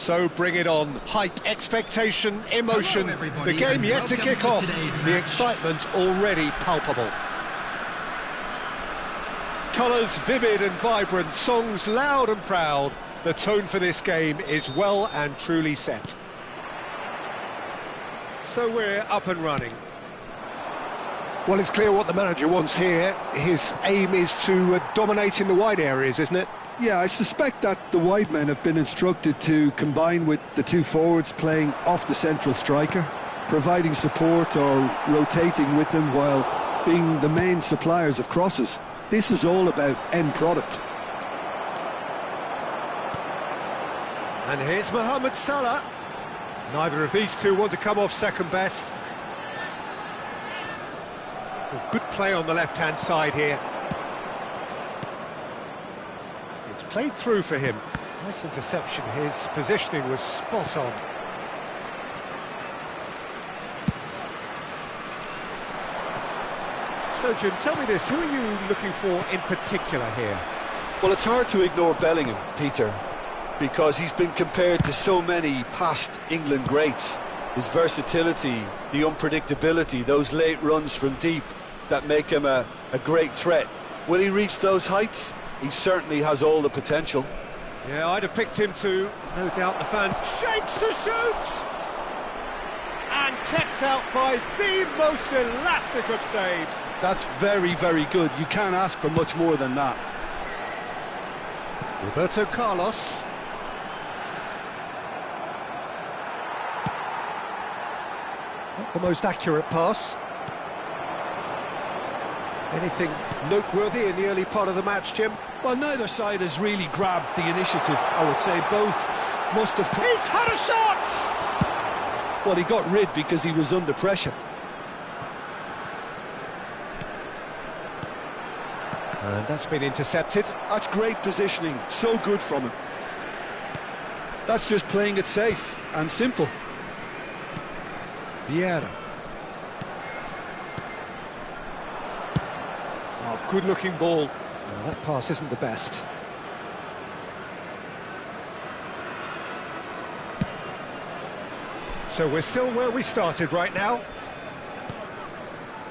So bring it on. Hype, expectation, emotion. Hello, the game yet to kick off. The match. excitement already palpable. Colours vivid and vibrant, songs loud and proud. The tone for this game is well and truly set. So we're up and running. Well, it's clear what the manager wants here. His aim is to dominate in the wide areas, isn't it? Yeah, I suspect that the wide men have been instructed to combine with the two forwards playing off the central striker, providing support or rotating with them while being the main suppliers of crosses. This is all about end product. And here's Mohamed Salah. Neither of these two want to come off second best. Well, good play on the left-hand side here. It's played through for him. Nice interception. His positioning was spot on. So, Jim, tell me this. Who are you looking for in particular here? Well, it's hard to ignore Bellingham, Peter, because he's been compared to so many past England greats. His versatility, the unpredictability, those late runs from deep that make him a great threat. Will he reach those heights? He certainly has all the potential. Yeah, I'd have picked him too. No doubt the fans. Shapes to shoot! And kept out by the most elastic of saves. That's very, very good. You can't ask for much more than that. Roberto Carlos. Not the most accurate pass. Anything noteworthy in the early part of the match, Jim? Well, neither side has really grabbed the initiative, I would say. Both must have... He's had a shot! Well, he got rid because he was under pressure. And that's been intercepted. That's great positioning, so good from him. That's just playing it safe and simple. Vieira. Oh, good-looking ball. Oh, that pass isn't the best. So we're still where we started right now.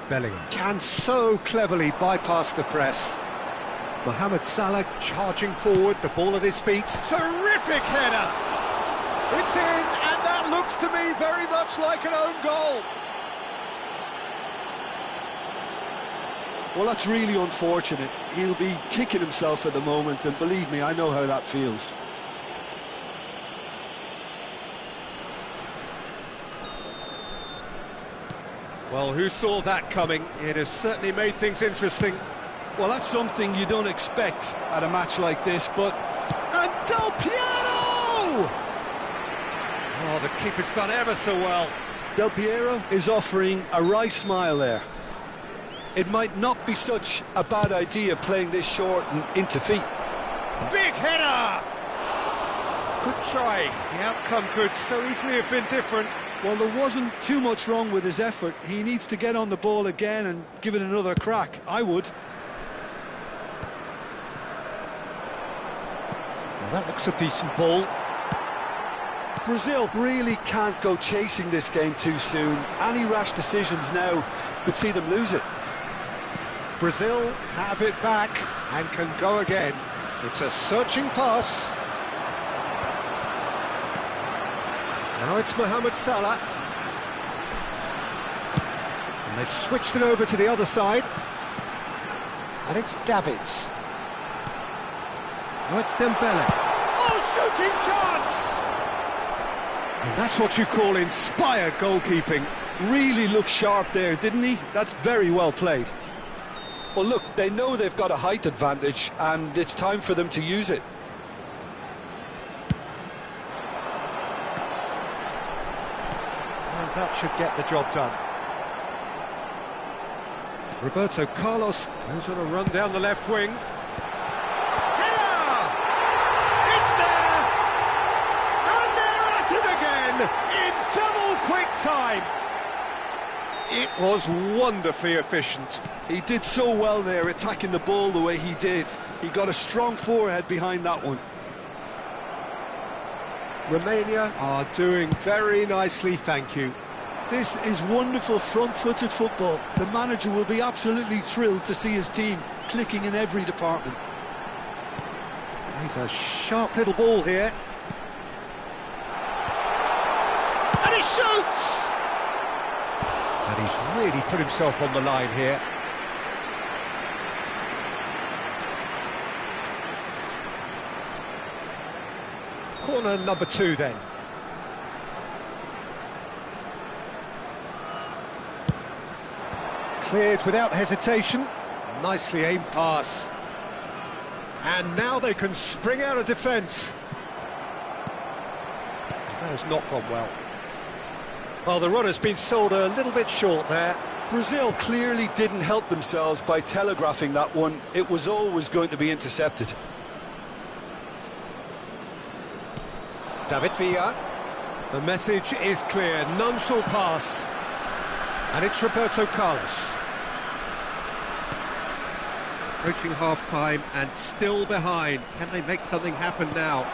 Bellingham can so cleverly bypass the press. Mohamed Salah charging forward, the ball at his feet. Terrific header! It's in, and that looks to me very much like an own goal. Well, that's really unfortunate. He'll be kicking himself at the moment, and believe me, I know how that feels. Well, who saw that coming? It has certainly made things interesting. Well, that's something you don't expect at a match like this, but... And Del Piero! Oh, the keeper's done ever so well. Del Piero is offering a wry smile there. It might not be such a bad idea playing this short and into feet. Big header! Good try. The outcome could so easily have been different. Well, there wasn't too much wrong with his effort. He needs to get on the ball again and give it another crack. I would. Well, that looks a decent ball. Brazil really can't go chasing this game too soon. Any rash decisions now could see them lose it. Brazil have it back and can go again. It's a searching pass. Now it's Mohamed Salah. And they've switched it over to the other side. And it's Davids. Now it's Dembele. Oh, shooting chance! And that's what you call inspired goalkeeping. Really looked sharp there, didn't he? That's very well played. Well, look, they know they've got a height advantage, and it's time for them to use it. And that should get the job done. Roberto Carlos goes on a run down the left wing. Header! It's there! And they're at it again in double quick time. It was wonderfully efficient. He did so well there, attacking the ball the way he did. He got a strong forehead behind that one. Romania are doing very nicely, thank you. This is wonderful front-footed football. The manager will be absolutely thrilled to see his team clicking in every department. He's a sharp little ball here. And he shoots! And he's really put himself on the line here. Corner number 2 then. Cleared without hesitation. Nicely aimed pass. And now they can spring out of defence. That has not gone well. Well, the run has been sold a little bit short there. Brazil clearly didn't help themselves by telegraphing that one. It was always going to be intercepted. David Villa. The message is clear. None shall pass. And it's Roberto Carlos. Approaching half-time and still behind. Can they make something happen now?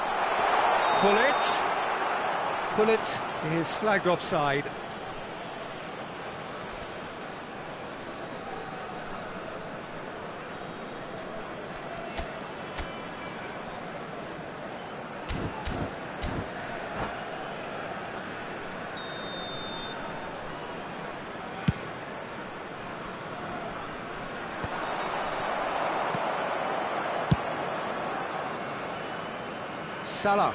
Gullit is flagged offside. Salah.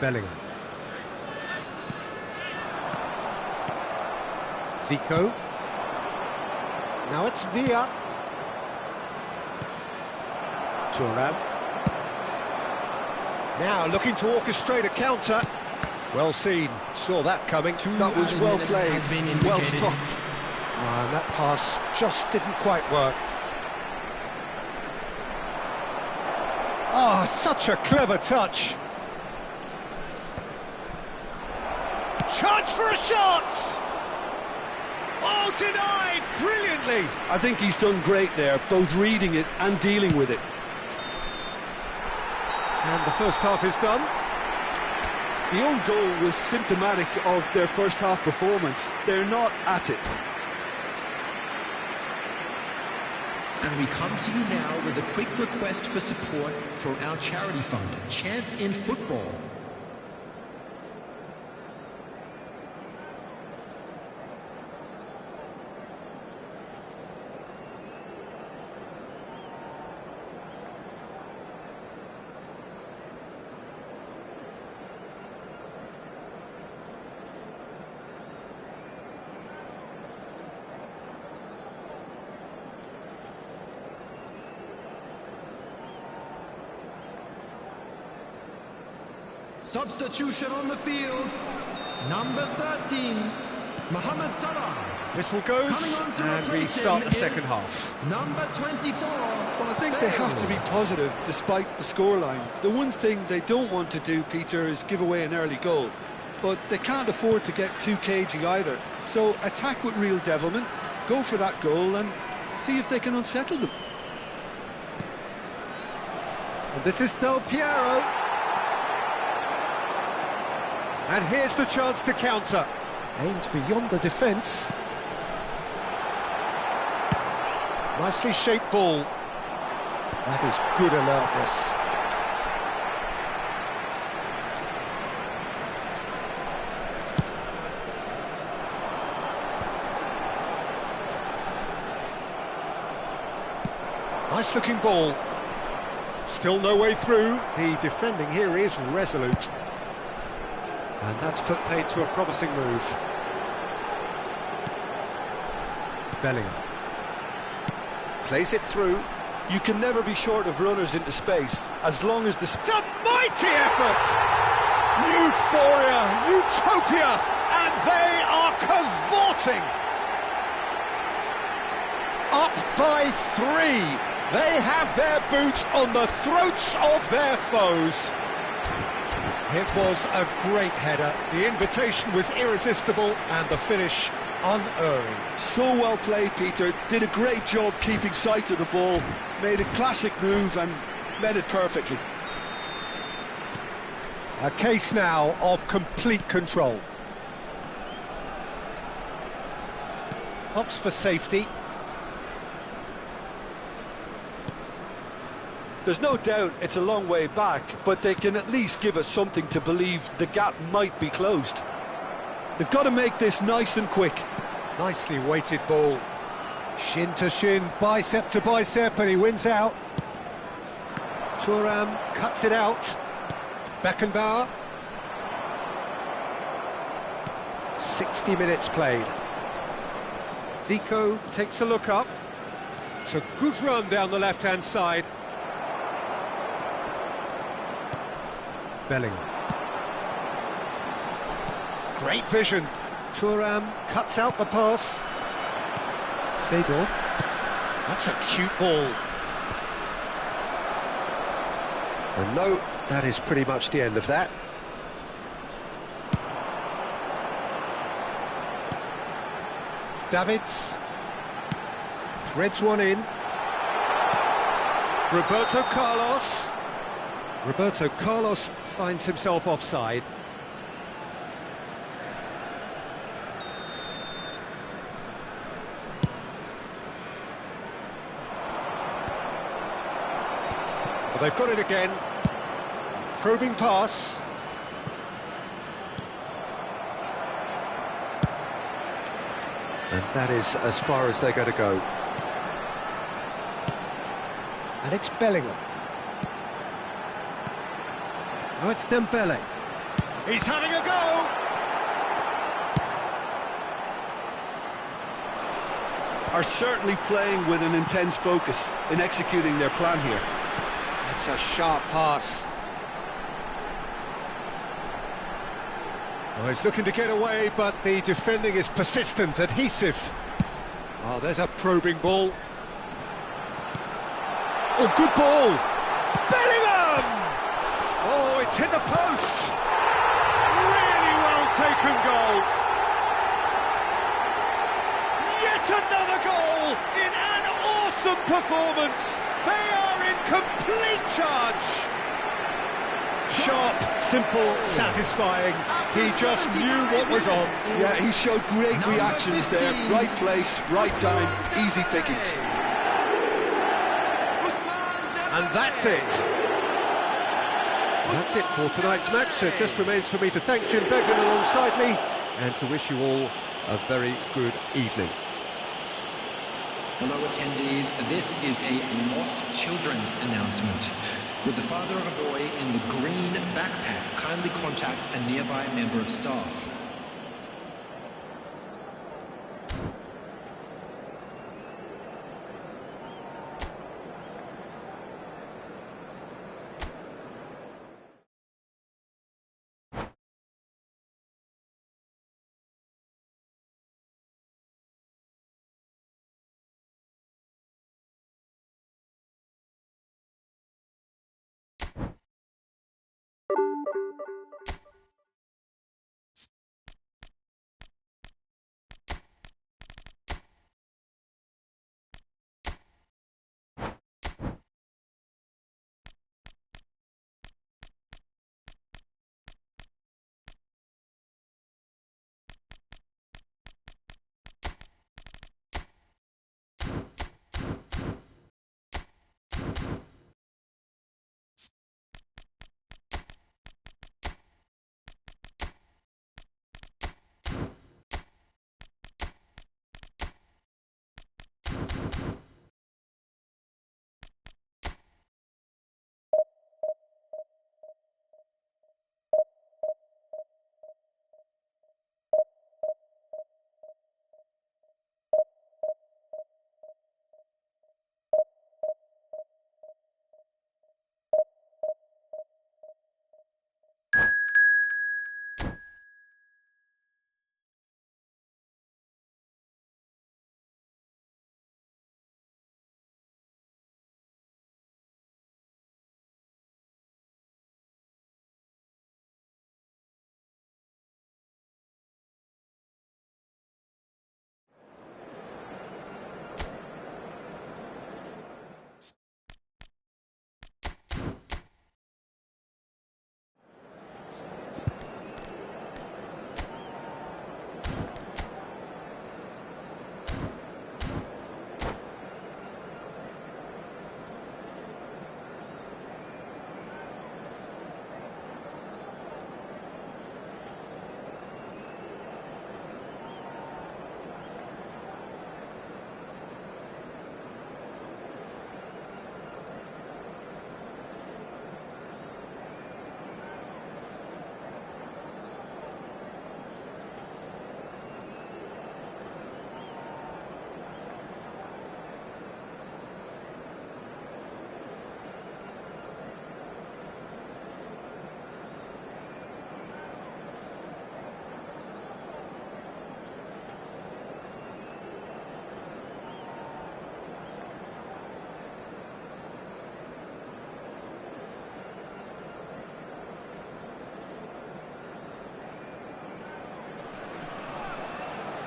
Bellingham. Zico. Now it's Villa. Thuram. Now looking to orchestrate a counter. Well seen, saw that coming. That was well played, well stopped. And that pass just didn't quite work. Oh, such a clever touch. Chance for a shot! Oh, denied brilliantly. I think he's done great there, both reading it and dealing with it. And the first half is done. The own goal was symptomatic of their first half performance. They're not at it. And we come to you now with a quick request for support for our charity fund, Chance in Football. Substitution on the field, number 13, Mohamed Salah. Whistle goes, and we start the second half. Number 24. Well, I think they have to be positive despite the scoreline. The one thing they don't want to do, Peter, is give away an early goal. But they can't afford to get too cagey either. So attack with real devilment, go for that goal and see if they can unsettle them. And this is Del Piero. And here's the chance to counter. Aimed beyond the defence. Nicely shaped ball. That is good alertness. Nice looking ball. Still no way through. The defending here is resolute. And that's put paid to a promising move. Bellingham. Plays it through. You can never be short of runners into space, as long as the... It's a mighty effort! Euphoria, utopia, and they are cavorting! Up by 3. They have their boots on the throats of their foes. It was a great header. The invitation was irresistible and the finish unerring. So well played, Peter. Did a great job keeping sight of the ball. Made a classic move and met it perfectly. A case now of complete control. Opts for safety. There's no doubt it's a long way back, but they can at least give us something to believe the gap might be closed. They've got to make this nice and quick. Nicely weighted ball. Shin to shin, bicep to bicep, and he wins out. Thuram cuts it out. Beckenbauer. 60 minutes played. Zico takes a look up. It's a good run down the left-hand side. Bellingham. Great vision. Thuram cuts out the pass. Seedorf. That's a cute ball. And no, that is pretty much the end of that. Davids threads one in. Roberto Carlos. Roberto Carlos finds himself offside. Well, they've got it again. Probing pass. And that is as far as they're going to go. And it's Bellingham. Oh, it's Dembele. He's having a go! Are certainly playing with an intense focus in executing their plan here. It's a sharp pass. Well, he's looking to get away, but the defending is persistent, adhesive. Oh, there's a probing ball. Oh, good ball! Bellingham! Oh, it's hit the post! Really well taken goal! Yet another goal in an awesome performance! They are in complete charge! Sharp, simple, satisfying. He just knew what was on. Yeah, he showed great reactions there. Right place, right time, easy pickings. And that's it. That's it for tonight's match. It just remains for me to thank Jim Beglin alongside me and to wish you all a very good evening. Hello attendees, this is a lost children's announcement. With the father of a boy in the green backpack, kindly contact a nearby member of staff.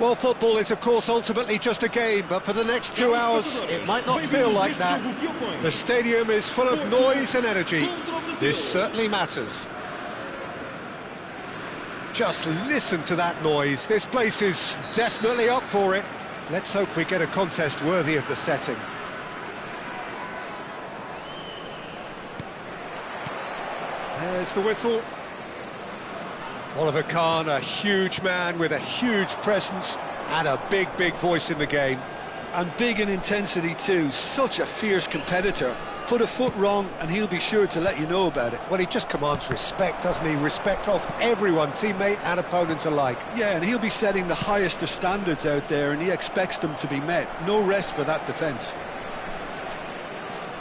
Well, football is, of course, ultimately just a game, but for the next 2 hours, it might not feel like that. The stadium is full of noise and energy. This certainly matters. Just listen to that noise. This place is definitely up for it. Let's hope we get a contest worthy of the setting. There's the whistle. Oliver Kahn, a huge man with a huge presence and a big, big voice in the game. And big in intensity too, such a fierce competitor. Put a foot wrong and he'll be sure to let you know about it. Well, he just commands respect, doesn't he? Respect of everyone, teammate and opponent alike. Yeah, and he'll be setting the highest of standards out there and he expects them to be met. No rest for that defence.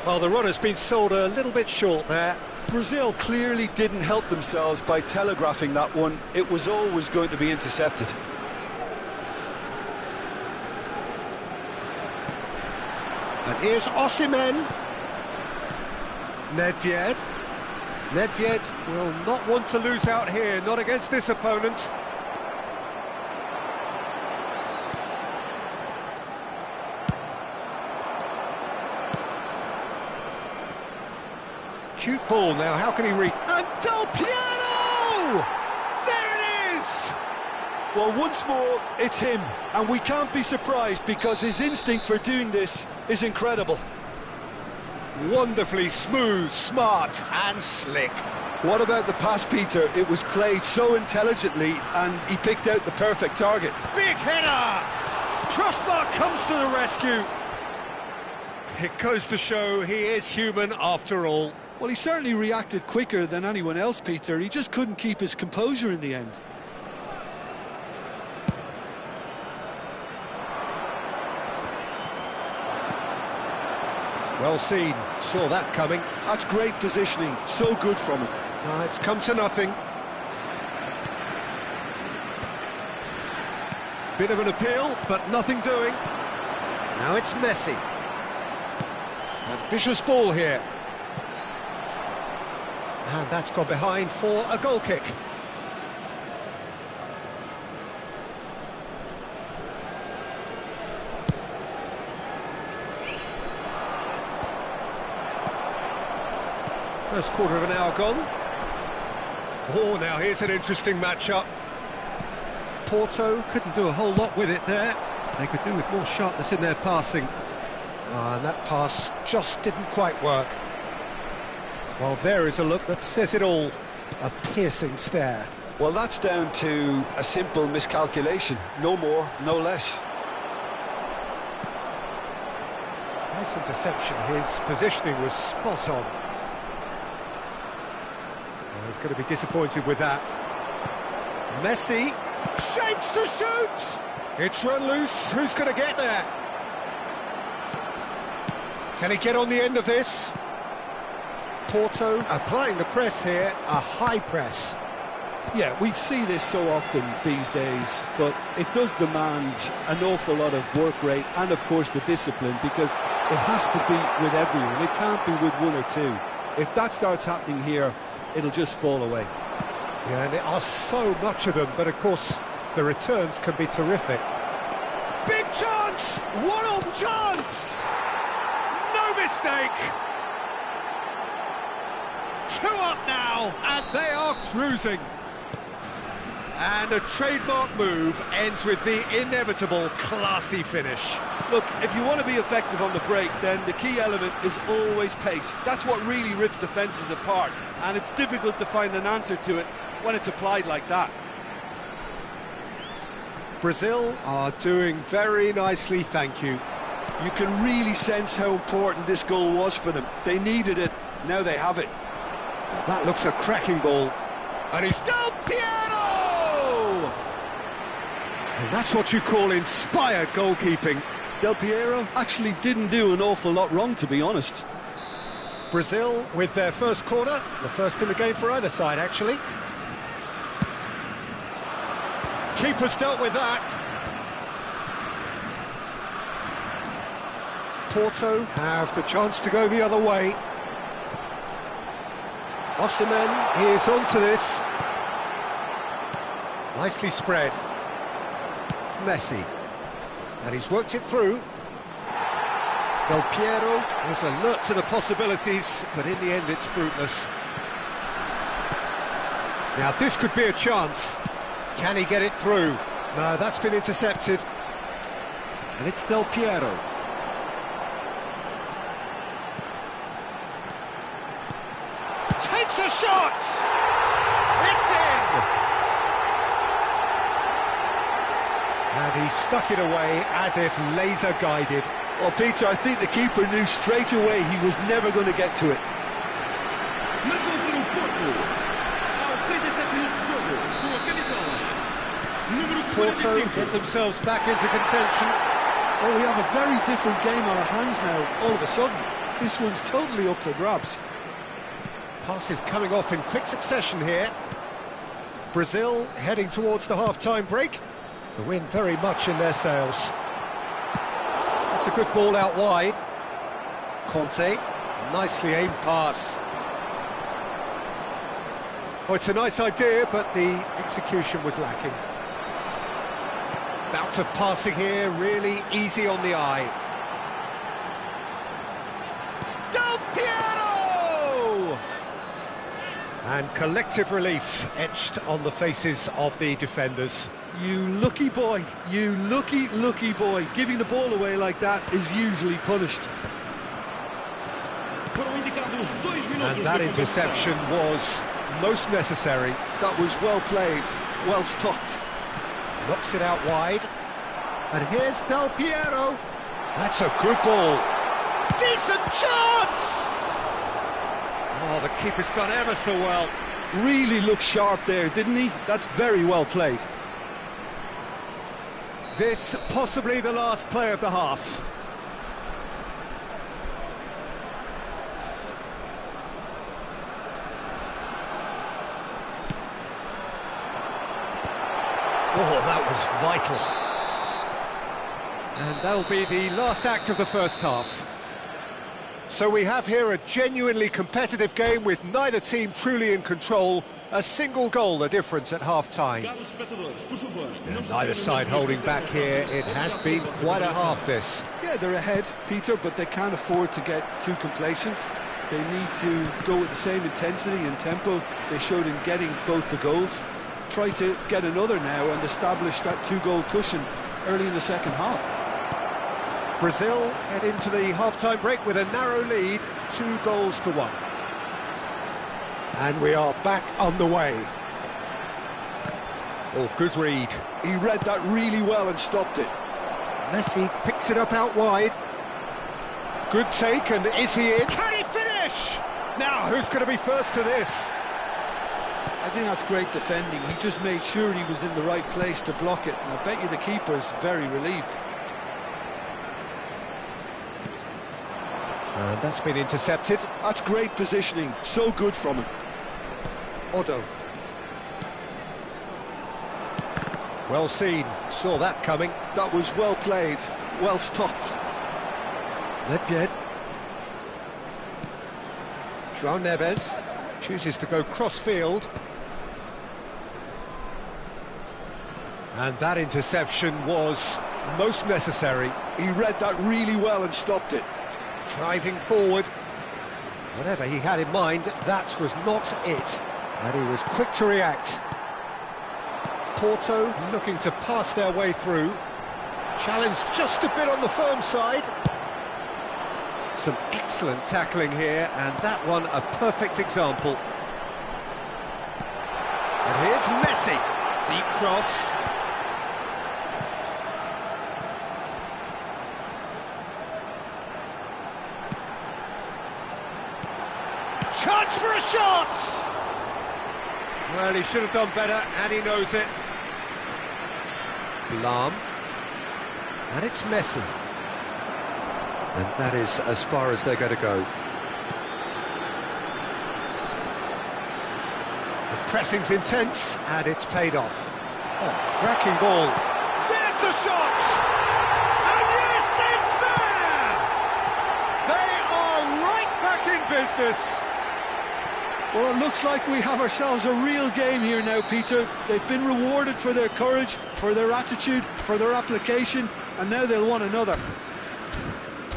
Well, the run has been sold a little bit short there. Brazil clearly didn't help themselves by telegraphing that one. It was always going to be intercepted. And here's Osimhen. Nedved. Nedved will not want to lose out here, not against this opponent. Cute ball now, how can he reach? And Del Piero! There it is! Well, once more, it's him. And we can't be surprised because his instinct for doing this is incredible. Wonderfully smooth, smart and slick. What about the pass, Peter? It was played so intelligently and he picked out the perfect target. Big header! Crossbar comes to the rescue. It goes to show he is human after all. Well, he certainly reacted quicker than anyone else, Peter. He just couldn't keep his composure in the end. Well seen, saw that coming. That's great positioning, so good from him. It's come to nothing. Bit of an appeal, but nothing doing. Now it's Messi. Ambitious ball here. And that's gone behind for a goal kick. First quarter of an hour gone. Oh, now here's an interesting matchup. Porto couldn't do a whole lot with it there. They could do with more sharpness in their passing. And that pass just didn't quite work. Well, there is a look that says it all. A piercing stare. Well, that's down to a simple miscalculation. No more, no less. Nice interception. His positioning was spot on. Well, he's going to be disappointed with that. Messi shapes to shoot! It's run loose. Who's going to get there? Can he get on the end of this? Porto applying the press here, a high press. Yeah, we see this so often these days, but it does demand an awful lot of work rate and, of course, the discipline, because it has to be with everyone. It can't be with one or two. If that starts happening here, it'll just fall away. Yeah, and there are so much of them, but, of course, the returns can be terrific. Big chance! One-on chance! No mistake! 2 up now, and they are cruising. And a trademark move ends with the inevitable classy finish. Look, if you want to be effective on the break, then the key element is always pace. That's what really rips defences apart, and it's difficult to find an answer to it when it's applied like that. Brazil are doing very nicely, thank you. You can really sense how important this goal was for them. They needed it, now they have it. That looks a cracking ball. And it's Del Piero! And that's what you call inspired goalkeeping. Del Piero actually didn't do an awful lot wrong, to be honest. Brazil with their first corner, the first in the game for either side, actually. Keeper's dealt with that. Porto have the chance to go the other way. Osimhen is onto this. Nicely spread. Messi. And he's worked it through. Del Piero is alert to the possibilities, but in the end it's fruitless. Now this could be a chance. Can he get it through? No, that's been intercepted. And it's Del Piero. Takes a shot! It's in! And he stuck it away as if laser-guided. Well, Peter, I think the keeper knew straight away he was never going to get to it. Porto get themselves back into contention. Oh, we have a very different game on our hands now, all of a sudden. This one's totally up for grabs. Passes coming off in quick succession here. Brazil heading towards the half-time break. The wind very much in their sails. That's a good ball out wide. Conte, nicely aimed pass. Oh, it's a nice idea, but the execution was lacking. Bout of passing here, really easy on the eye. Del Piero! And collective relief etched on the faces of the defenders. You lucky boy, you lucky boy. Giving the ball away like that is usually punished. And that interception was most necessary. That was well played, well stopped. Knocks it out wide. And here's Del Piero. That's a good ball. Decent chance! Oh, the keeper's done ever so well. Really looked sharp there, didn't he? That's very well played. This possibly the last play of the half. Oh, that was vital. And that'll be the last act of the first half. So we have here a genuinely competitive game with neither team truly in control. A single goal the difference at half-time. And neither side holding back here. It has been quite a half, this. Yeah, they're ahead, Peter, but they can't afford to get too complacent. They need to go with the same intensity and tempo they showed in getting both the goals. Try to get another now and establish that two-goal cushion early in the second half. Brazil head into the half-time break with a narrow lead, 2-1. And we are back on the way. Oh, good read. He read that really well and stopped it. Messi picks it up out wide. Good take, and is he in? Can he finish? Now, who's going to be first to this? I think that's great defending. He just made sure he was in the right place to block it, and I bet you the keeper's very relieved. And that's been intercepted. That's great positioning, so good from him. Odo. Well seen, saw that coming. That was well played, well stopped. Nedved. João Neves chooses to go cross-field. And that interception was most necessary. He read that really well and stopped it. Driving forward. Whatever he had in mind, that was not it. And he was quick to react. Porto looking to pass their way through. Challenged just a bit on the firm side. Some excellent tackling here, and that one a perfect example. And here's Messi. Deep cross. Chance for a shot! Well, he should have done better, and he knows it. Lahm. And it's Messi. And that is as far as they're going to go. The pressing's intense, and it's paid off. Oh, cracking ball. There's the shot! And yes, it's there! They are right back in business. Well, it looks like we have ourselves a real game here now, Peter. They've been rewarded for their courage, for their attitude, for their application, and now they'll want another.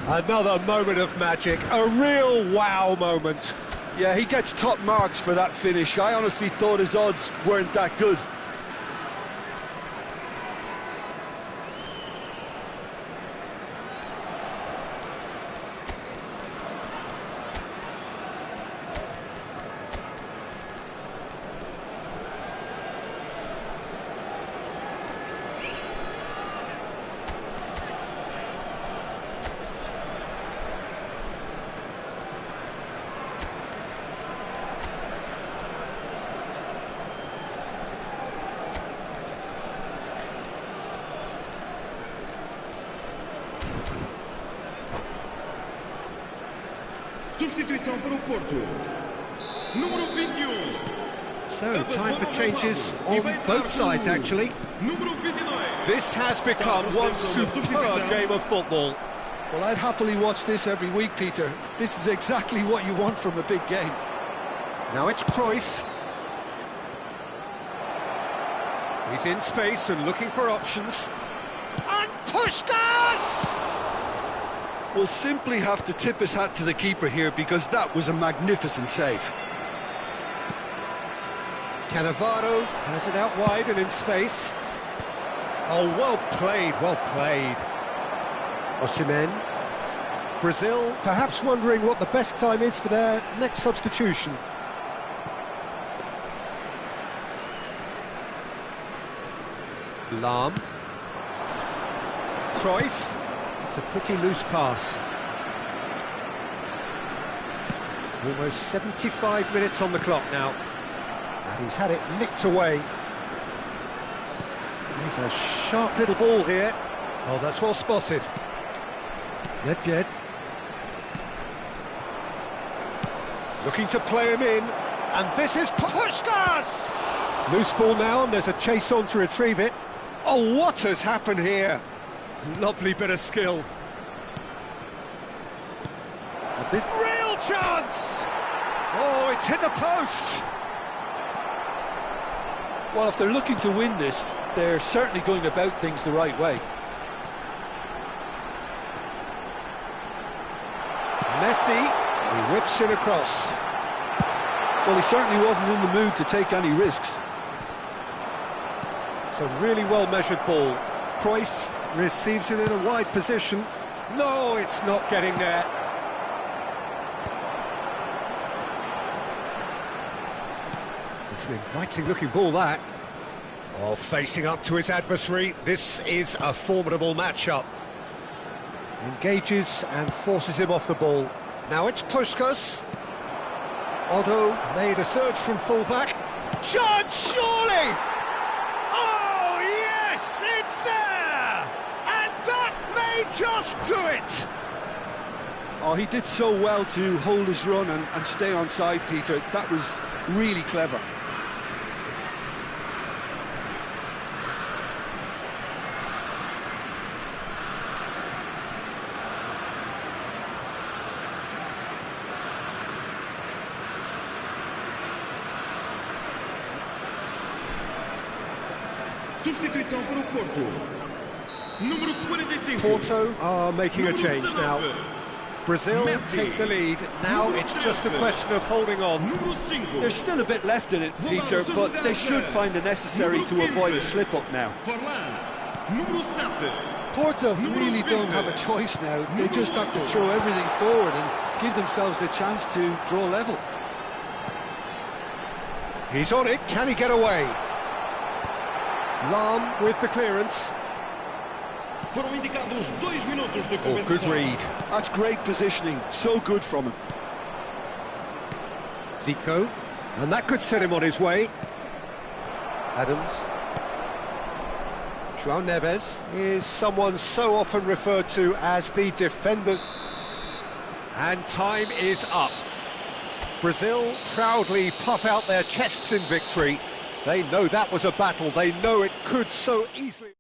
Another moment of magic, a real wow moment. Yeah, he gets top marks for that finish. I honestly thought his odds weren't that good. Substituição para o Porto. Número 21. So, time for changes on both sides, actually. Número 29. This has become one superb game of football. Well, I'd happily watch this every week, Peter. This is exactly what you want from a big game. Now it's Cruyff. He's in space and looking for options. And Puskás! We'll simply have to tip his hat to the keeper here because that was a magnificent save. Cannavaro has it out wide and in space. Oh, well played, well played. Osimhen. Brazil perhaps wondering what the best time is for their next substitution. Lahm. Cruyff. It's a pretty loose pass. Almost 75 minutes on the clock now. And he's had it nicked away. He's a sharp little ball here. Oh, that's well spotted. Yed. Looking to play him in. And this is Puskás! Loose ball now, and there's a chase on to retrieve it. Oh, what has happened here? Lovely bit of skill. And this real chance! Oh, it's hit the post! Well, if they're looking to win this, they're certainly going about things the right way. Messi, he whips it across. Well, he certainly wasn't in the mood to take any risks. It's a really well-measured ball. Cruyff receives it in a wide position. No, it's not getting there. It's an inviting-looking ball, that. Oh, facing up to his adversary. This is a formidable matchup. Engages and forces him off the ball. Now it's Puskás. Otto made a surge from full-back. Chance, surely! Oh, yes, it's there! And that may just do it! Oh, he did so well to hold his run and stay on side, Peter. That was really clever. Substituição para o Porto. Número 45. Porto are making a change now. Brazil take the lead. Now it's just a question of holding on. There's still a bit left in it, Peter, but they should find the necessary to avoid a slip-up now. Porto really don't have a choice now. They just have to throw everything forward and give themselves a chance to draw level. He's on it. Can he get away? Lahm with the clearance. Foram indicados 2 minutos de Oh, good read. That's great positioning. So good from him. Zico. And that could set him on his way. Adams. João Neves is someone so often referred to as the defender. And time is up. Brazil proudly puff out their chests in victory. They know that was a battle. They know it could so easily...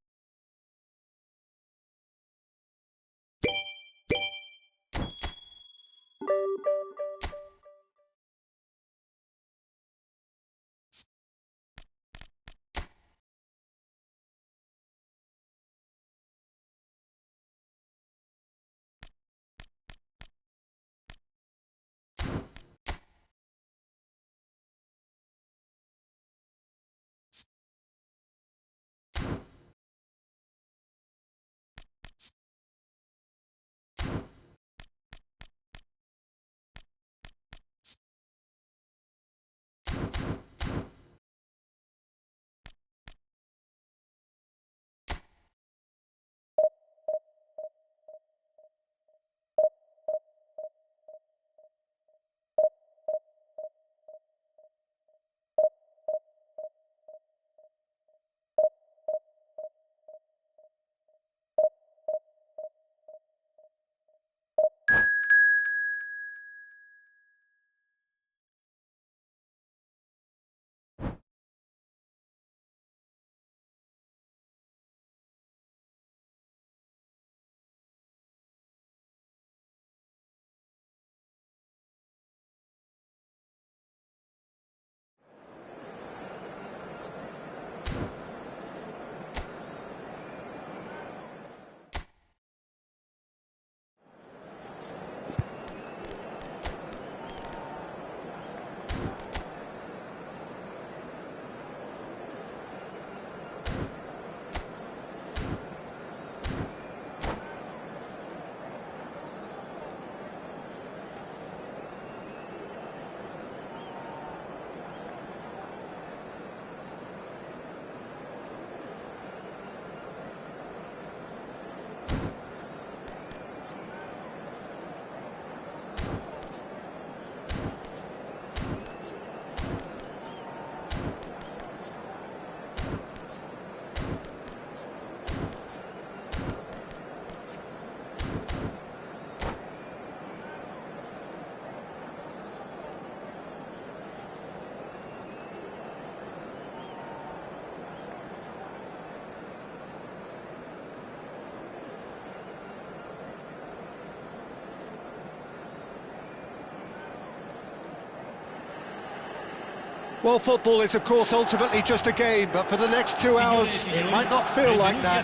Well, football is, of course, ultimately just a game, but for the next 2 hours, it might not feel like that.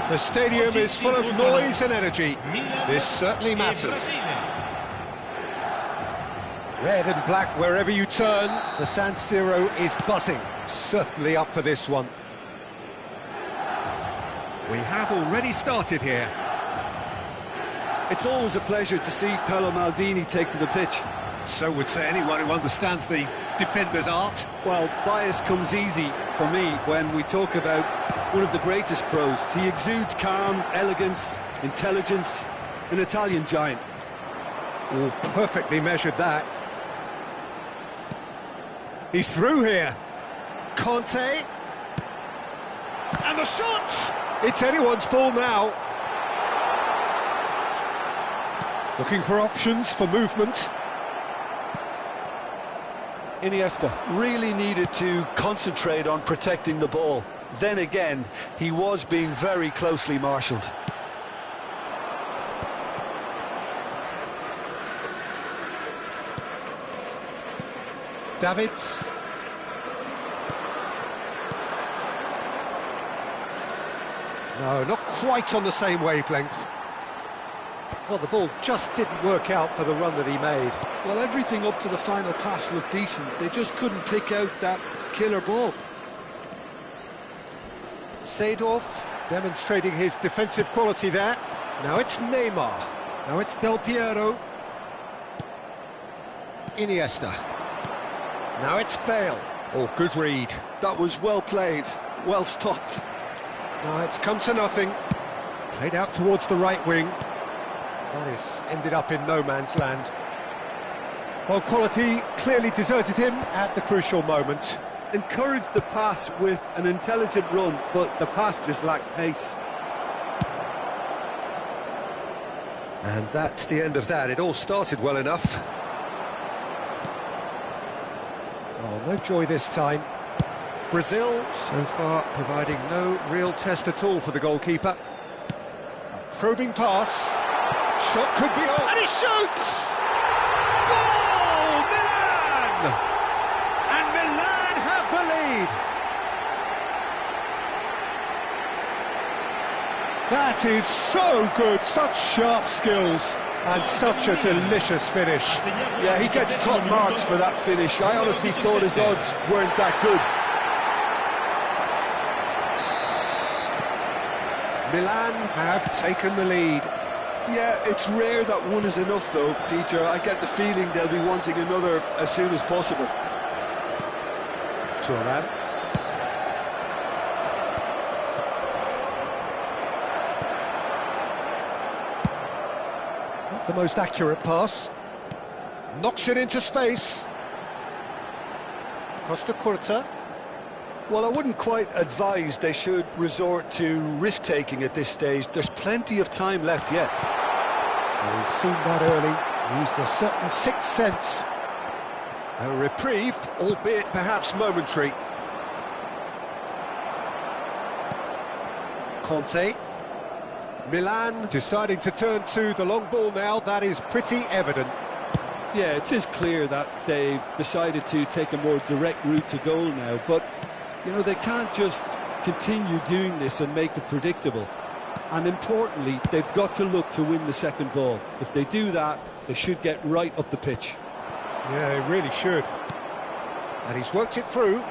The stadium is full of noise and energy. This certainly matters. Red and black wherever you turn, the San Siro is buzzing. Certainly up for this one. We have already started here. It's always a pleasure to see Paolo Maldini take to the pitch. So would say anyone who understands the defender's art. Well, bias comes easy for me when we talk about one of the greatest pros. He exudes calm, elegance, intelligence, an Italian giant. Oh, perfectly measured that. He's through here. Conte. And the shot! It's anyone's ball now. Looking for options for movement. Iniesta really needed to concentrate on protecting the ball. Then again, he was being very closely marshalled. Davids. No, not quite on the same wavelength. Well, the ball just didn't work out for the run that he made. Well, everything up to the final pass looked decent. They just couldn't pick out that killer ball. Seedorf demonstrating his defensive quality there. Now it's Neymar. Now it's Del Piero. Iniesta. Now it's Bale. Oh, good read. That was well played, well stopped. Now it's come to nothing. Played out towards the right wing. This ended up in no man's land. Well, quality clearly deserted him at the crucial moment. Encouraged the pass with an intelligent run, but the pass just lacked pace. And that's the end of that. It all started well enough. Oh, no joy this time. Brazil, so far, providing no real test at all for the goalkeeper. A probing pass. Shot could be on, and he shoots! Goal! Milan! And Milan have the lead. That is so good, such sharp skills, and such a delicious finish. Yeah, he gets top marks for that finish. I honestly thought his odds weren't that good. Milan have taken the lead. Yeah, it's rare that one is enough though, Peter. I get the feeling they'll be wanting another as soon as possible. Thuram. Not the most accurate pass. Knocks it into space. Costa Curta. Well, I wouldn't quite advise they should resort to risk-taking at this stage. There's plenty of time left yet. Well, he's seen that early, used a certain sixth sense. A reprieve, albeit perhaps momentary. Conte. Milan deciding to turn to the long ball now, that is pretty evident. Yeah, it is clear that they've decided to take a more direct route to goal now, but you know, they can't just continue doing this and make it predictable. And importantly, they've got to look to win the second ball. If they do that, they should get right up the pitch. Yeah, they really should. And he's worked it through.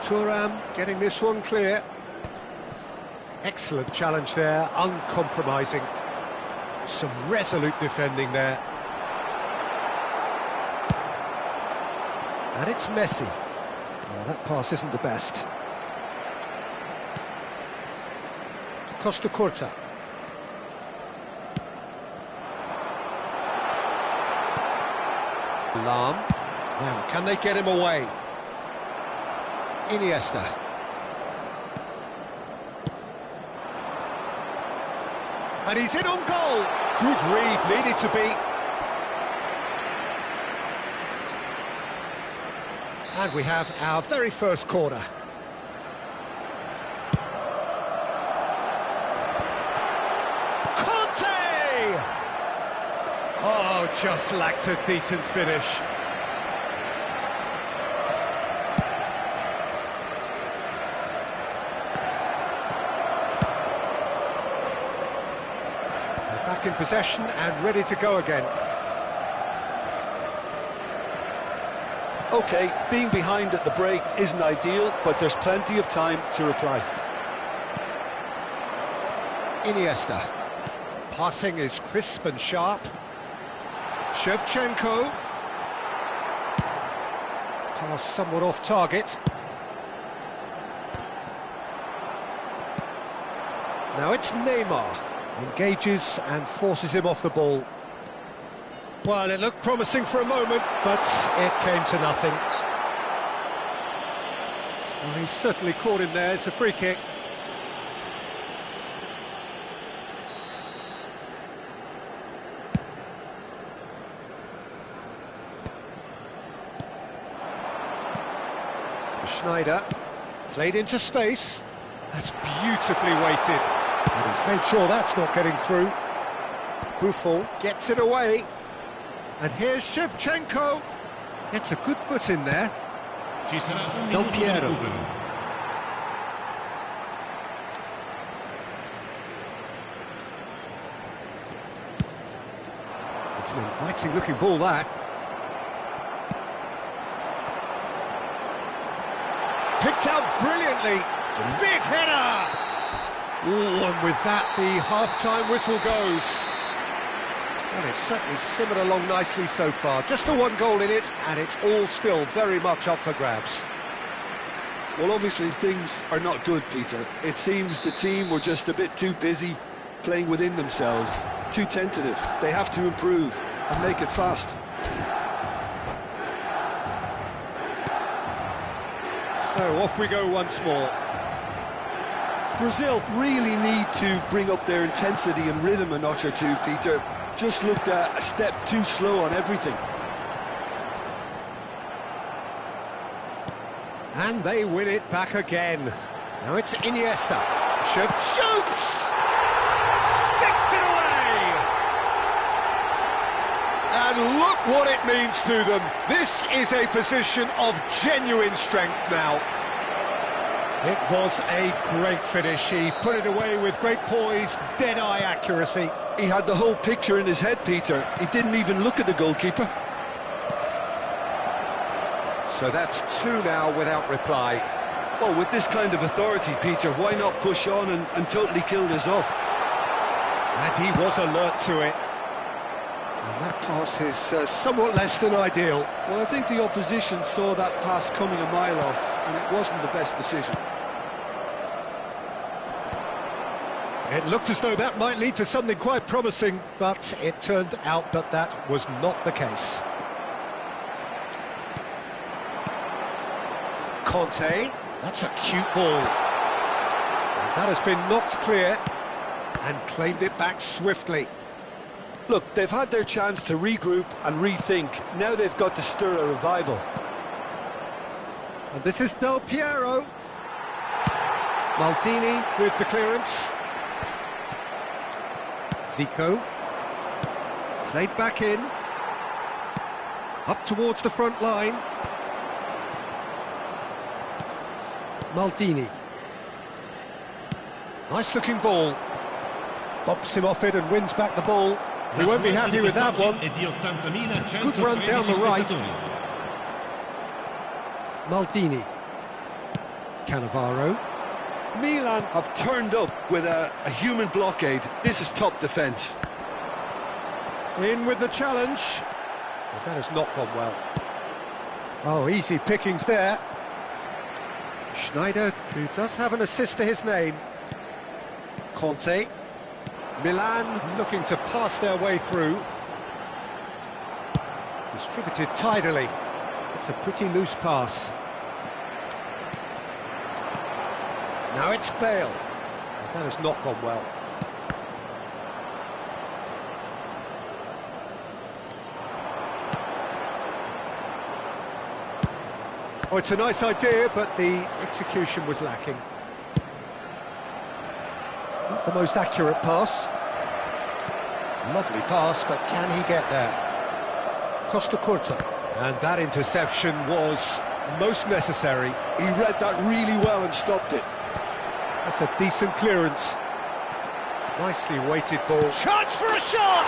Thuram getting this one clear. Excellent challenge there, uncompromising. Some resolute defending there. And it's Messi. Oh, that pass isn't the best. Costa Curta. Lam. Now, can they get him away? Iniesta. And he's in on goal. Good read, needed to be. And we have our very first corner. Conte! Oh, just lacked a decent finish. back in possession and ready to go again. OK, being behind at the break isn't ideal, but there's plenty of time to reply. Iniesta. Passing is crisp and sharp. Shevchenko. Pass somewhat off target. Now it's Neymar. Engages and forces him off the ball. Well, it looked promising for a moment, but it came to nothing. Well, he certainly caught him there. It's a free kick. Schneider, played into space. That's beautifully weighted. And he's made sure that's not getting through. Buffon gets it away. And here's Shevchenko. Gets a good foot in there. Del Piero. It's an inviting looking ball, that. Picked out brilliantly. Big header! Ooh, and with that, the half-time whistle goes. Well, it's certainly simmered along nicely so far. Just a one goal in it, and it's all still very much up for grabs. Well, obviously things are not good, Peter. It seems the team were just a bit too busy playing within themselves, too tentative. They have to improve and make it fast. So off we go once more. Brazil really need to bring up their intensity and rhythm a notch or two, Peter. Just looked a step too slow on everything. And they win it back again. Now it's Iniesta. Shoots! Sticks it away! And look what it means to them. This is a position of genuine strength now. It was a great finish. He put it away with great poise, dead-eye accuracy. He had the whole picture in his head, Peter. He didn't even look at the goalkeeper. So that's two now without reply. Well, with this kind of authority, Peter, why not push on and totally kill this off? And he was alert to it. And that pass is somewhat less than ideal. Well, I think the opposition saw that pass coming a mile off, and it wasn't the best decision. It looked as though that might lead to something quite promising, but it turned out that that was not the case. Conte, that's a cute ball. And that has been knocked clear and claimed it back swiftly. Look, they've had their chance to regroup and rethink. Now they've got to stir a revival. And this is Del Piero. Maldini with the clearance. Zico. Played back in. Up towards the front line. Maldini. Nice looking ball. Bumps him off it and wins back the ball. He won't be happy with that one. It's a good run down the right. Maldini. Cannavaro. Milan have turned up with a human blockade. This is top defence. In with the challenge. Well, that has not gone well. Oh, easy pickings there. Schneider, who does have an assist to his name. Conte. Milan looking to pass their way through. Distributed tidily. It's a pretty loose pass. Now it's Bale. Well, that has not gone well. Oh, it's a nice idea, but the execution was lacking. Not the most accurate pass. Lovely pass, but can he get there? Costa Curta. And that interception was most necessary. He read that really well and stopped it. That's a decent clearance. Nicely weighted ball. Chance for a shot!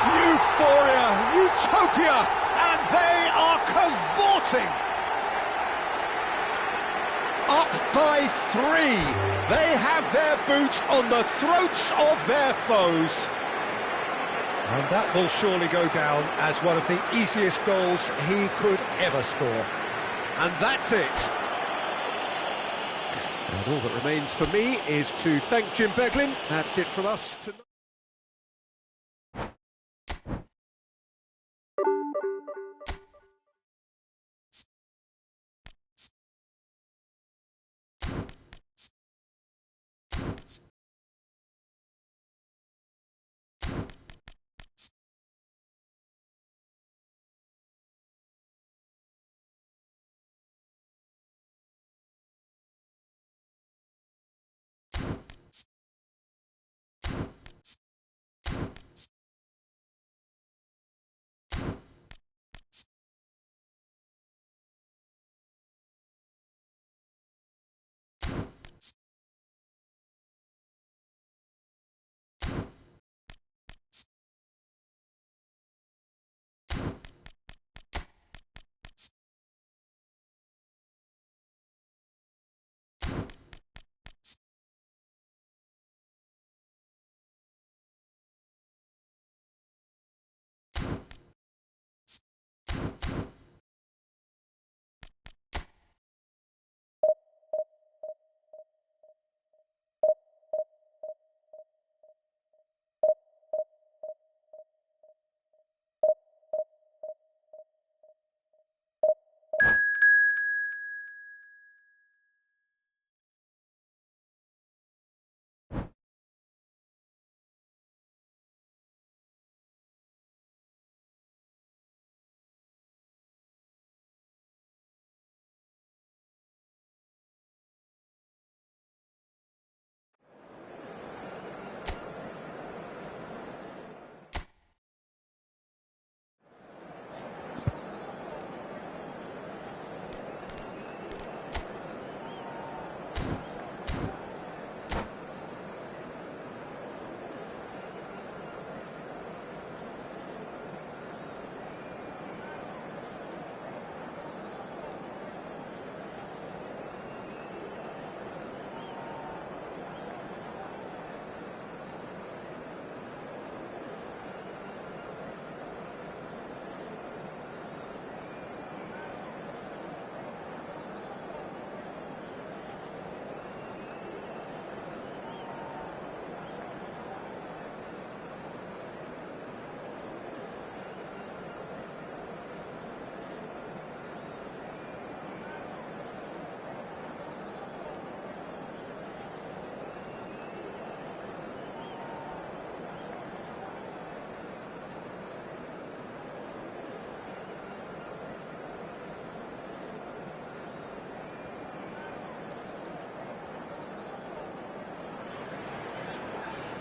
Euphoria, utopia, and they are cavorting. Up by 3. They have their boot on the throats of their foes. And that will surely go down as one of the easiest goals he could ever score. And that's it. And all that remains for me is to thank Jim Beglin. That's it from us tonight.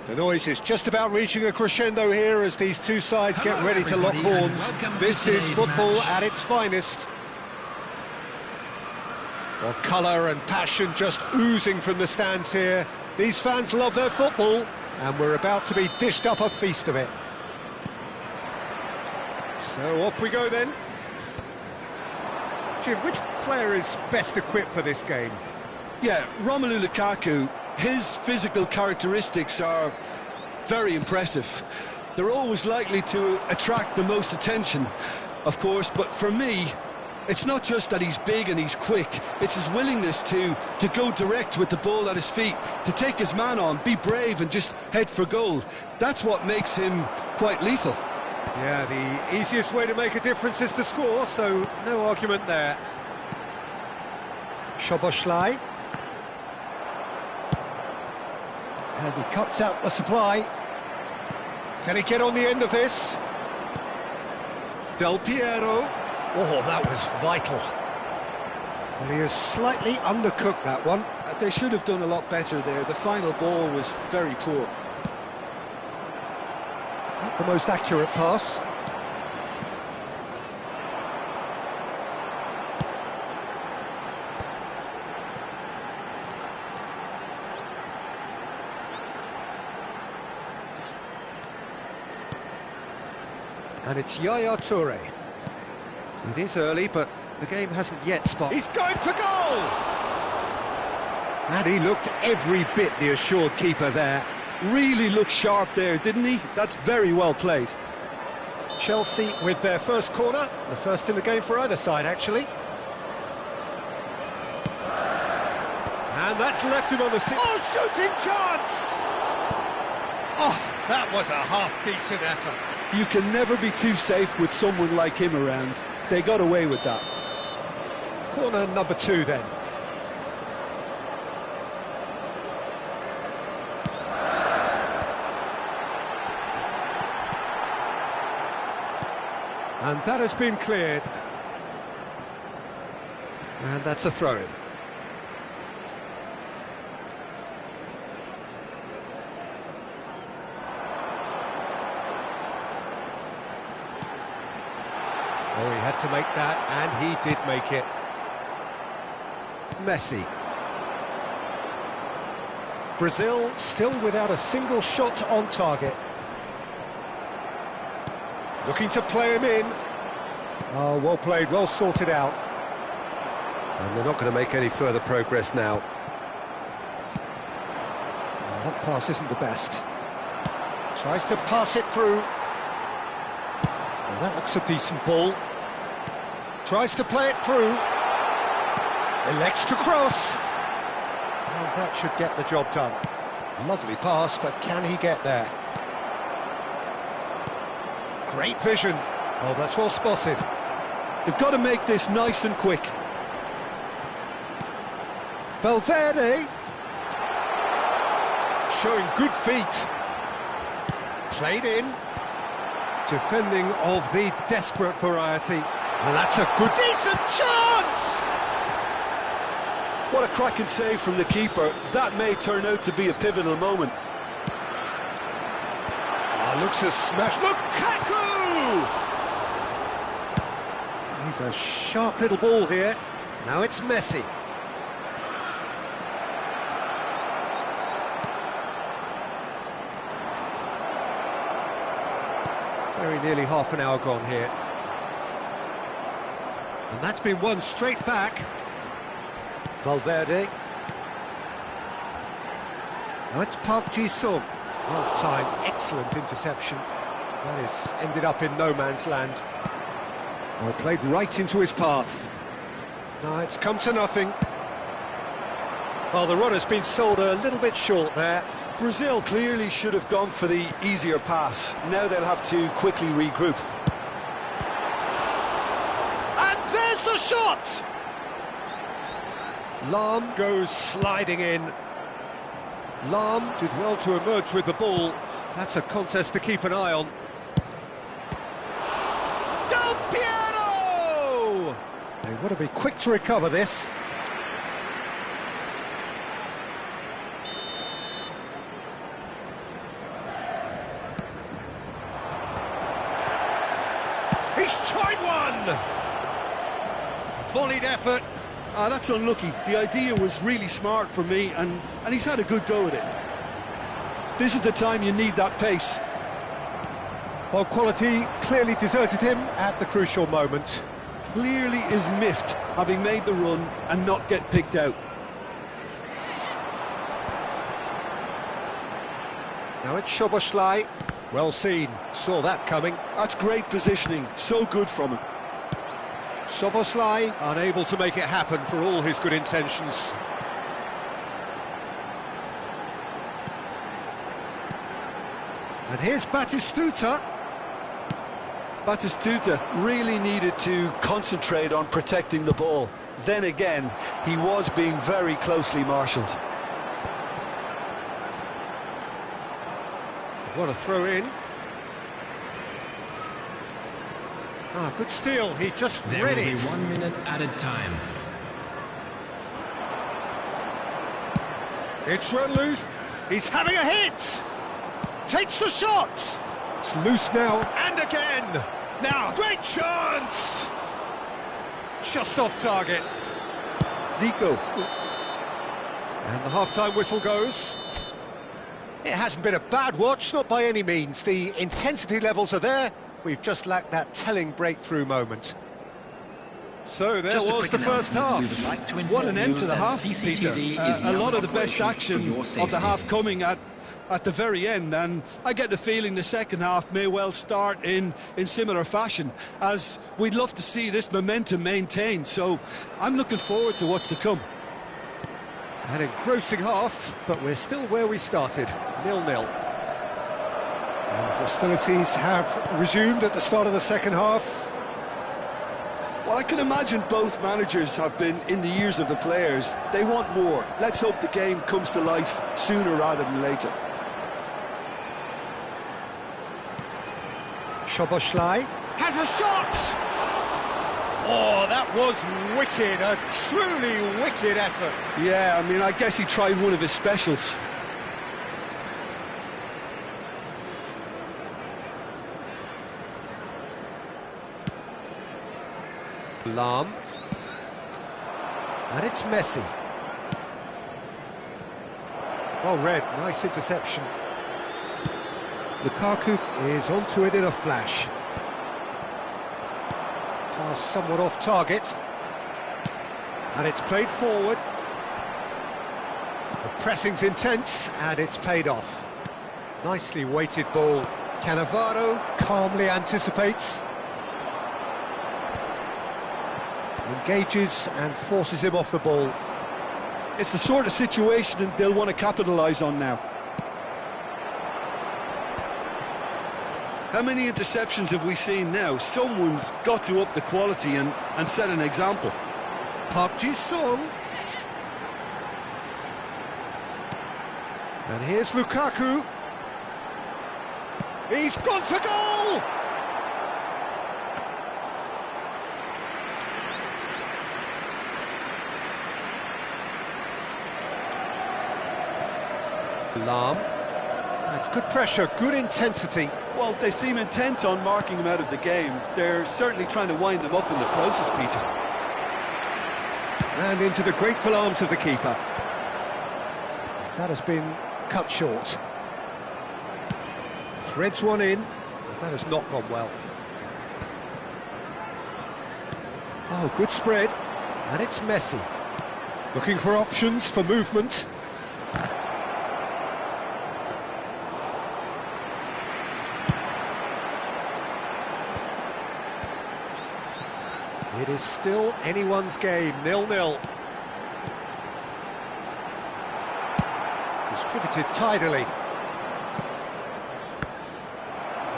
The noise is just about reaching a crescendo here as these two sides get ready to lock horns. This is football at its finest. Well, colour and passion just oozing from the stands here. These fans love their football, and we're about to be dished up a feast of it. So off we go then. Jim, which player is best equipped for this game? Yeah, Romelu Lukaku. His physical characteristics are very impressive. They're always likely to attract the most attention, of course, but for me, it's not just that he's big and he's quick, it's his willingness to go direct with the ball at his feet, to take his man on, be brave and just head for goal. That's what makes him quite lethal. Yeah, the easiest way to make a difference is to score, so no argument there. Szoboszlai. And he cuts out the supply. Can he get on the end of this? Del Piero. Oh, that was vital. Well, he has slightly undercooked that one. They should have done a lot better there. The final ball was very poor. Not the most accurate pass. And it's Yaya Toure. It is early, but the game hasn't yet started. He's going for goal! And he looked every bit the assured keeper there. Really looked sharp there, didn't he? That's very well played. Chelsea with their first corner, the first in the game for either side, actually. And that's left him on the... Oh, shooting chance! Oh, that was a half-decent effort. You can never be too safe with someone like him around. They got away with that. Corner number 2 then. And that has been cleared. And that's a throw-in. Oh, he had to make that, and he did make it. Messi. Brazil still without a single shot on target. Looking to play him in. Oh, well played, well sorted out. And they're not going to make any further progress now. Oh, that pass isn't the best. Tries to pass it through. Well, that looks a decent ball. Tries to play it through. Elects to cross. Well, that should get the job done. Lovely pass, but can he get there? Great vision. Oh, that's well spotted. They've got to make this nice and quick. Valverde. Showing good feet. Played in. Defending of the desperate variety. And that's a good... Decent chance! What a cracking save from the keeper. That may turn out to be a pivotal moment. Oh, looks a smash. Lukaku! He's a sharp little ball here. Now it's Messi. Very nearly half an hour gone here. And that's been won straight back. Valverde. Now it's Park Ji-sung. Well timed, excellent interception. That is ended up in no man's land. Oh, played right into his path. No, it's come to nothing. Well, the runner's been sold a little bit short there. Brazil clearly should have gone for the easier pass. Now they'll have to quickly regroup. And there's the shot! Lahm goes sliding in. Lahm did well to emerge with the ball. That's a contest to keep an eye on. Del Piero! They want to be quick to recover this. He's tried one! Volleyed effort. That's unlucky. The idea was really smart for me, and he's had a good go at it. This is the time you need that pace. Well, quality clearly deserted him at the crucial moment. Clearly is miffed, having made the run and not get picked out. Now it's Szoboszlai. Well seen, saw that coming. That's great positioning, so good from him. Szoboszlai unable to make it happen for all his good intentions. And here's Batistuta. Batistuta really needed to concentrate on protecting the ball. Then again, he was being very closely marshalled. What a throw in. Ah, good steal, he just read it. There will be 1 minute added time. It's run loose. He's having a hit. Takes the shot. It's loose now, and again. Now, great chance. Just off target. Zico. And the half-time whistle goes. It hasn't been a bad watch, not by any means. The intensity levels are there, We've just lacked that telling breakthrough moment. So there Just a was quick the first announcement. half. We would like to What inform an you end to the that half, CCTV Peter. is A now lot in of the best operation action for your of the safety. half coming at the very end, and I get the feeling the second half may well start in similar fashion, as we'd love to see this momentum maintained. So I'm looking forward to what's to come. An engrossing half, but we're still where we started, 0-0. And hostilities have resumed at the start of the second half. Well, I can imagine both managers have been in the ears of the players. They want more. Let's hope the game comes to life sooner rather than later. Szoboszlai has a shot! Oh, that was wicked, a truly wicked effort. Yeah, I mean, I guess he tried one of his specials. Lahm. And it's Messi. Well read, nice interception. Lukaku is onto it in a flash. Pass somewhat off target. And it's played forward. The pressing's intense, and it's paid off. Nicely weighted ball. Cannavaro calmly anticipates. Engages and forces him off the ball. It's the sort of situation that they'll want to capitalise on now. How many interceptions have we seen now? Someone's got to up the quality and set an example. Park Ji-sung. And here's Lukaku. He's gone for goal! Lahm. That's good pressure, good intensity. Well, they seem intent on marking him out of the game. They're certainly trying to wind him up in the process, Peter. And into the grateful arms of the keeper. That has been cut short. Threads one in. That has not gone well. Oh, good spread. And it's Messi. Looking for options for movement. It is still anyone's game, 0-0. Distributed tidily.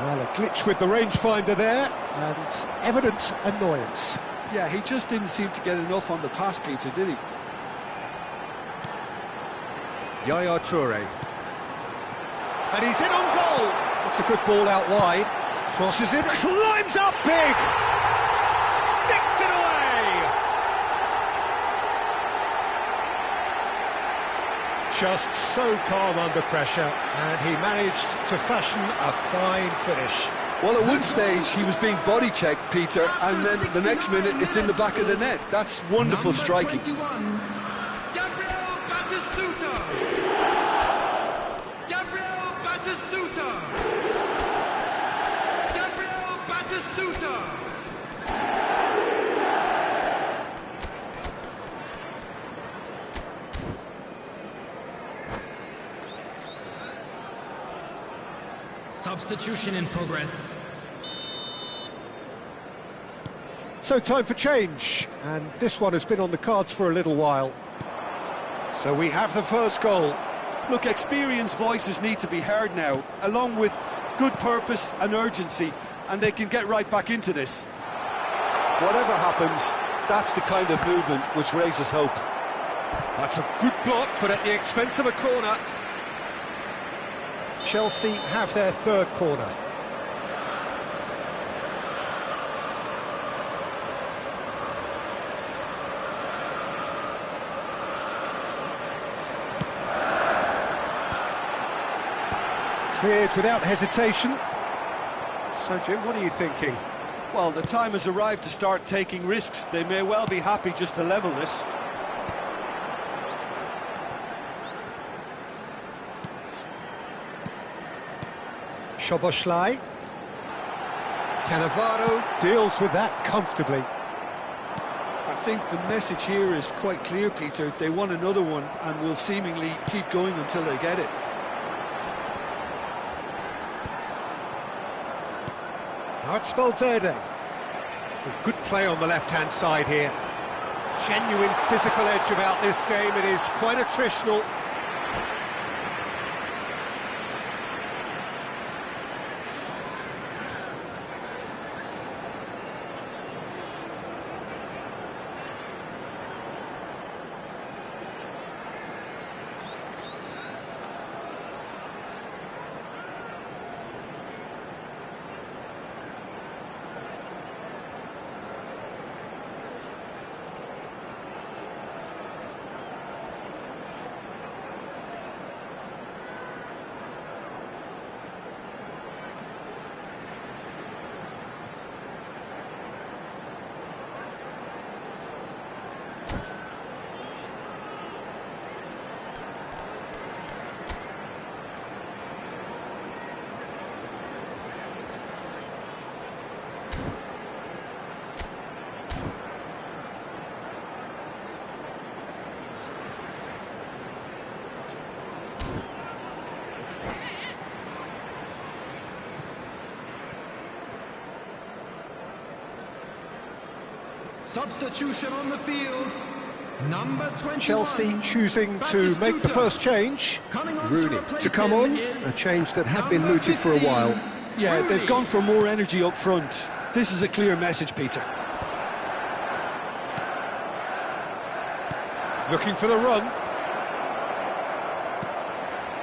Well, a glitch with the rangefinder there, and evident annoyance. Yeah, he just didn't seem to get enough on the pass, Peter, did he? Yaya Toure. And he's in on goal! That's a good ball out wide. Crosses it, climbs up big! Sticks it away! Just so calm under pressure, and he managed to fashion a fine finish. Well, at one stage he was being body checked, Peter, and then the next minute it's in the back of the net. That's wonderful striking. 21, Gabriel Batistuta. Gabriel Batistuta. Gabriel Batistuta. Substitution in progress. So time for change, and this one has been on the cards for a little while. So we have the first goal. Look, experienced voices need to be heard now, along with good purpose and urgency, and they can get right back into this. Whatever happens, that's the kind of movement which raises hope. That's a good block, but at the expense of a corner. Chelsea have their third corner. Cleared without hesitation. So, Jim, what are you thinking? Well, the time has arrived to start taking risks. They may well be happy just to level this. Szoboszlai. Cannavaro deals with that comfortably. I think the message here is quite clear, Peter. They want another one and will seemingly keep going until they get it. Now it's Valverde. Good play on the left-hand side here. Genuine physical edge about this game. It is quite attritional. Substitution on the field. Number 21. Chelsea choosing to make the first change. Rooney to come on, a change that had been mooted for a while. Yeah, they've gone for more energy up front. This is a clear message, Peter. Looking for the run.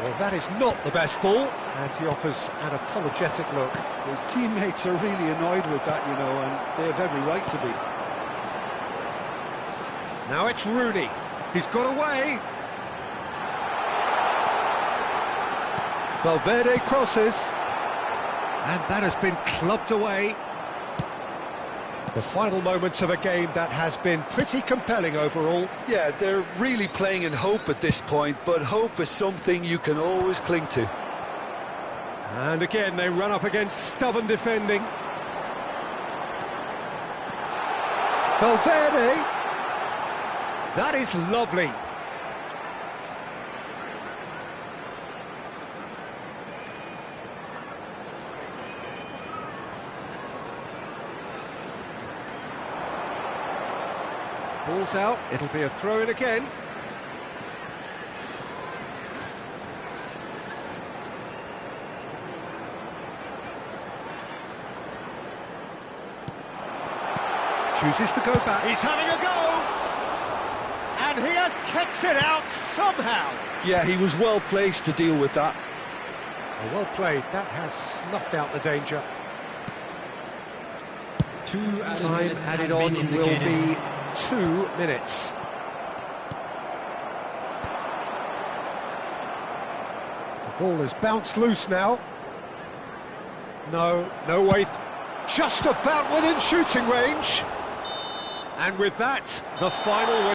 Well, that is not the best ball, and he offers an apologetic look. His teammates are really annoyed with that, you know, and they have every right to be. Now it's Rooney. He's got away. Valverde crosses. And that has been clubbed away. The final moments of a game that has been pretty compelling overall. Yeah, they're really playing in hope at this point, but hope is something you can always cling to. And again, they run up against stubborn defending. Valverde. That is lovely. Ball's out, it'll be a throw-in again. Chooses to go back. He's having a go! And he has kept it out somehow. Yeah, he was well placed to deal with that. Well played, that has snuffed out the danger. Time added on will be 2 minutes. The ball has bounced loose now. No way. Just about within shooting range. And with that, the final win.